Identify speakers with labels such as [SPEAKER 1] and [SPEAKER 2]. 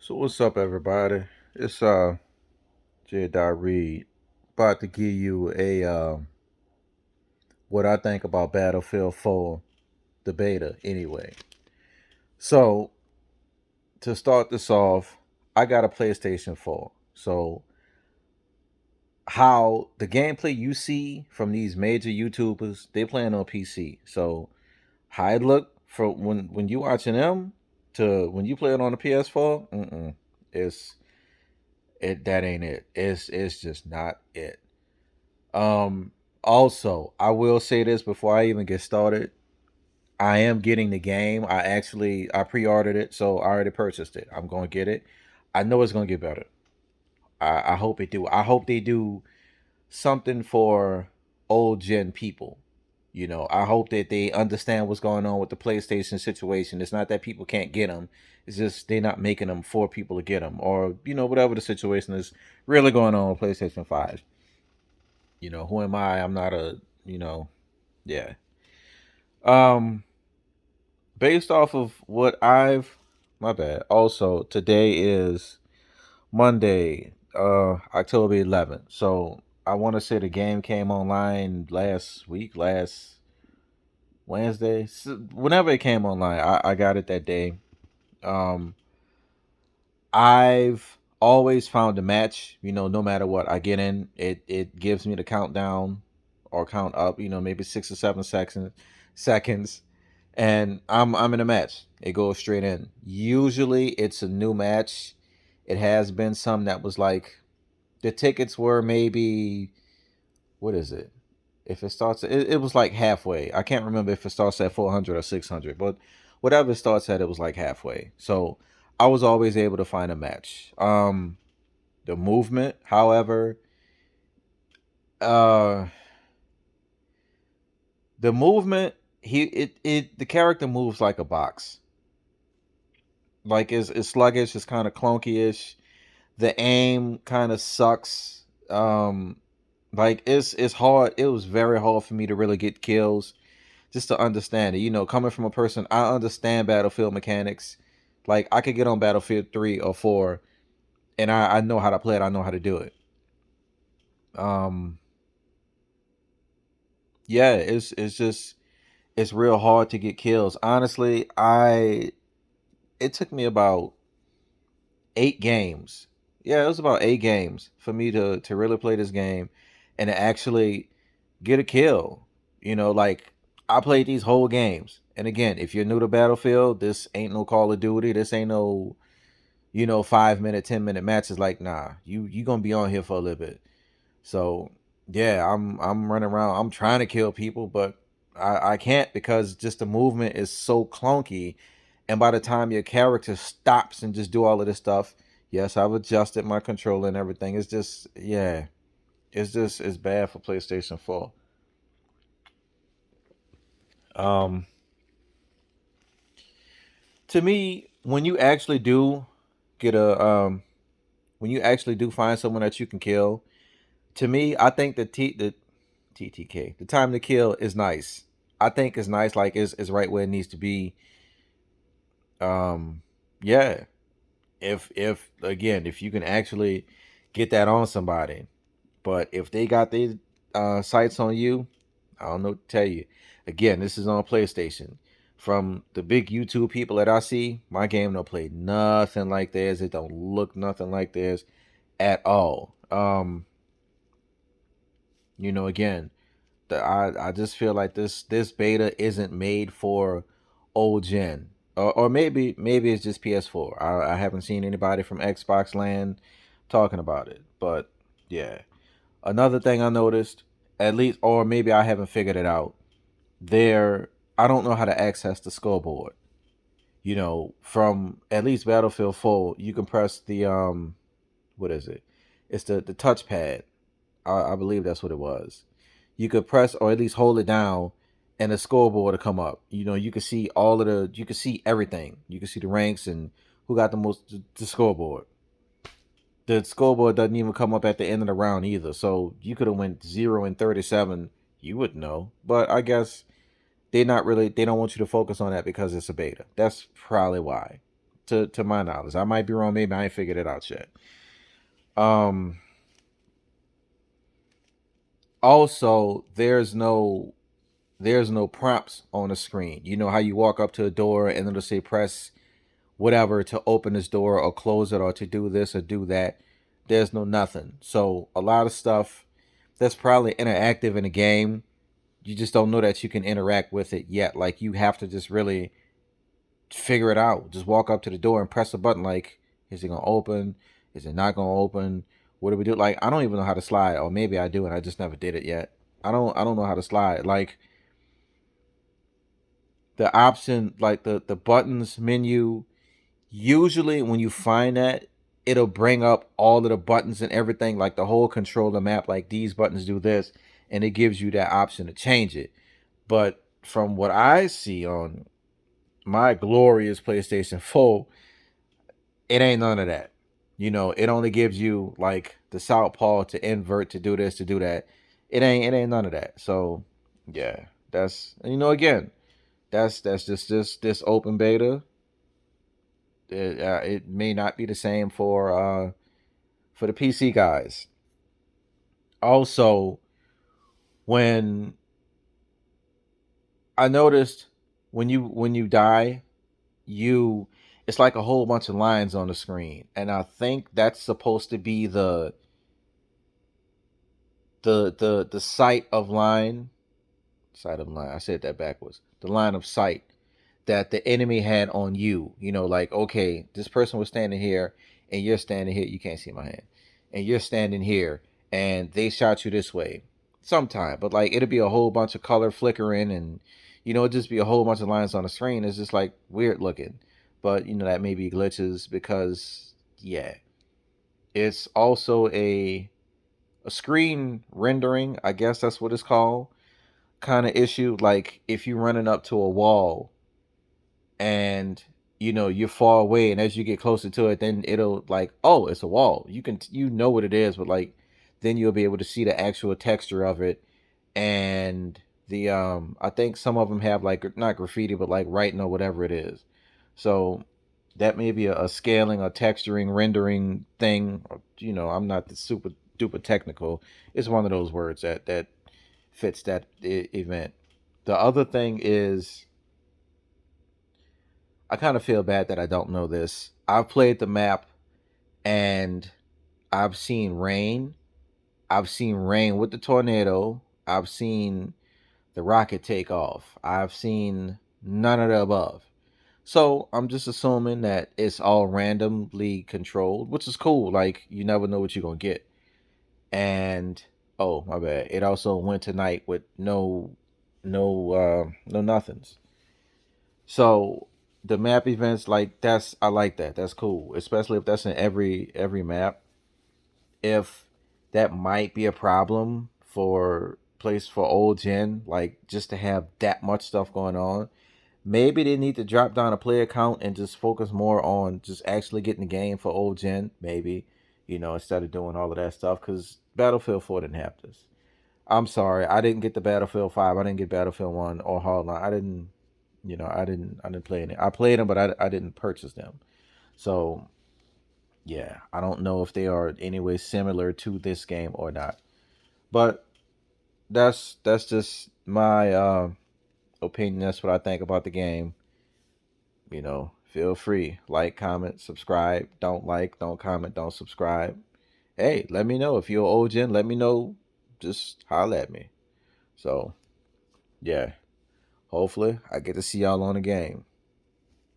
[SPEAKER 1] So what's up, everybody? It's J. Reed, about to give you a what I think about Battlefield 4, the beta. Anyway, so to start this off, I got a PlayStation 4. So how the gameplay you see from these major YouTubers, they playing on PC. So how it look for when you watching them to when you play it on the PS4, it's it that ain't it. It's just not it. Um, Also, I will say this before I even get started. I am getting the game. I pre-ordered it, so I already purchased it. I'm gonna get it. I know it's gonna get better. I hope it do. I hope they do something for old gen people. I hope that they understand what's going on with the PlayStation situation. It's not that people can't get them. It's just they're not making them for people to get them, or whatever the situation is really going on with PlayStation 5. Who am I? I'm not a yeah. Um, Based off of what I've my bad. Also, today is Monday, October 11th. So I want to say the game came online last week, last Wednesday, whenever it came online. I got it that day. Um, I've always found a match. No matter what I get in, it gives me the countdown or count up. Maybe 6 or 7 seconds, and I'm in a match. It goes straight in. Usually, it's a new match. It has been some that was like the tickets were maybe what is it? If it starts, it was like halfway. I can't remember if it starts at 400 or 600, but whatever it starts at, it was like halfway. So I was always able to find a match. The movement, however, uh, the movement, the character moves like a box. Like it's sluggish, it's kind of clunky-ish. The aim kind of sucks. Like it's hard. It was very hard for me to really get kills, just to understand it. Coming from a person, I understand Battlefield mechanics. Like I could get on Battlefield 3 or 4, and I know how to play it. I know how to do it. Um, yeah, it's just it's real hard to get kills. Honestly, I it took me about 8 games. Yeah, it was about 8 games for me to really play this game and to actually get a kill. Like I played these whole games. And again, if you're new to Battlefield, this ain't no Call of Duty. This ain't no 5 minute, 10 minute matches. Like nah, you gonna be on here for a little bit. So yeah, I'm running around. I'm trying to kill people, but I can't because just the movement is so clunky. And by the time your character stops and just do all of this stuff, yes, I've adjusted my controller and everything. It's just yeah, it's bad for PlayStation 4. Um, to me, get a when you actually do find someone that you can kill, to me, I think the TTK, the time to kill is nice. I think it's nice, like it's right where it needs to be. Um, yeah. If again, if you can actually get that on somebody, but if they got their sights on you, I don't know what to tell you. Again, this is on PlayStation. From the big YouTube people that I see, my game don't play nothing like theirs. It don't look nothing like theirs at all. Again, I just feel like this beta isn't made for old gen, or maybe it's just PS4. I haven't seen anybody from Xbox Land talking about it, but yeah. Another thing I noticed, at least, or maybe I haven't figured it out. There, I don't know how to access the scoreboard. From at least Battlefield 4, you can press the what is it? It's the touchpad. I believe that's what it was. You could press or at least hold it down, and the scoreboard will come up. You can see you can see everything. You can see the ranks and who got the most the scoreboard. The scoreboard doesn't even come up at the end of the round either. So you could have went 0-37. You would know, but I guess they don't want you to focus on that because it's a beta. That's probably why. to my knowledge. I might be wrong. Maybe I ain't figured it out yet. Um. Also, there's no prompts on the screen. You know how you walk up to a door and it'll say press whatever to open this door or close it or to do this or do that. There's no nothing. So a lot of stuff that's probably interactive in a game, you just don't know that you can interact with it yet. Like you have to just really figure it out. Just walk up to the door and press a button. Like, is it gonna open? Is it not gonna open? What do we do? Like, I don't even know how to slide, or maybe I do and I just never did it yet. I don't know how to slide. Like the option, like the buttons menu. Usually, when you find that, it'll bring up all of the buttons and everything, like the whole controller map. Like these buttons do this, and it gives you that option to change it. But from what I see on my glorious PlayStation 4, it ain't none of that. It only gives you like the southpaw to invert to do this to do that. It ain't none of that. So yeah, that's again, that's just this open beta. It may not be the same for the PC guys. Also, when I noticed when you die, you it's like a whole bunch of lines on the screen, and I think that's supposed to be the sight of line. I said that backwards. The line of sight that the enemy had on you. Like, okay, this person was standing here and you're standing here. You can't see my hand. And you're standing here and they shot you this way sometime. But like, it'll be a whole bunch of color flickering and, it'd just be a whole bunch of lines on the screen. It's just like weird looking. But, that may be glitches because, yeah, it's also a screen rendering. I guess that's what it's called. Kind of issue. Like if you're running up to a wall and you're far away and as you get closer to it then it'll like, oh, it's a wall, you know what it is, but like then you'll be able to see the actual texture of it. And the I think some of them have like not graffiti but like writing or whatever it is. So that may be a scaling or texturing rendering thing. I'm not the super duper technical. It's one of those words that fits that event. The other thing is, I kind of feel bad that I don't know this. I've played the map and I've seen rain. I've seen rain with the tornado. I've seen the rocket take off. I've seen none of the above. So I'm just assuming that it's all randomly controlled, which is cool. Like you never know what you're gonna get. And oh my bad. It also went tonight with no nothings. So the map events, like I like that. That's cool, especially if that's in every map. If that might be a problem for place for old gen, like just to have that much stuff going on. Maybe they need to drop down a player count and just focus more on just actually getting the game for old gen. Maybe, instead of doing all of that stuff, because Battlefield 4 didn't have this. I'm sorry, I didn't get the Battlefield 5. I didn't get Battlefield 1 or Hardline. I didn't I didn't play any. I played them, but I didn't purchase them. So yeah, I don't know if they are in any way similar to this game or not. But that's just my opinion. That's what I think about the game. Feel free, like, comment, subscribe. Don't like, don't comment, don't subscribe. Hey, let me know if you're old gen. Let me know. Just holler at me. So yeah, hopefully I get to see y'all on the game.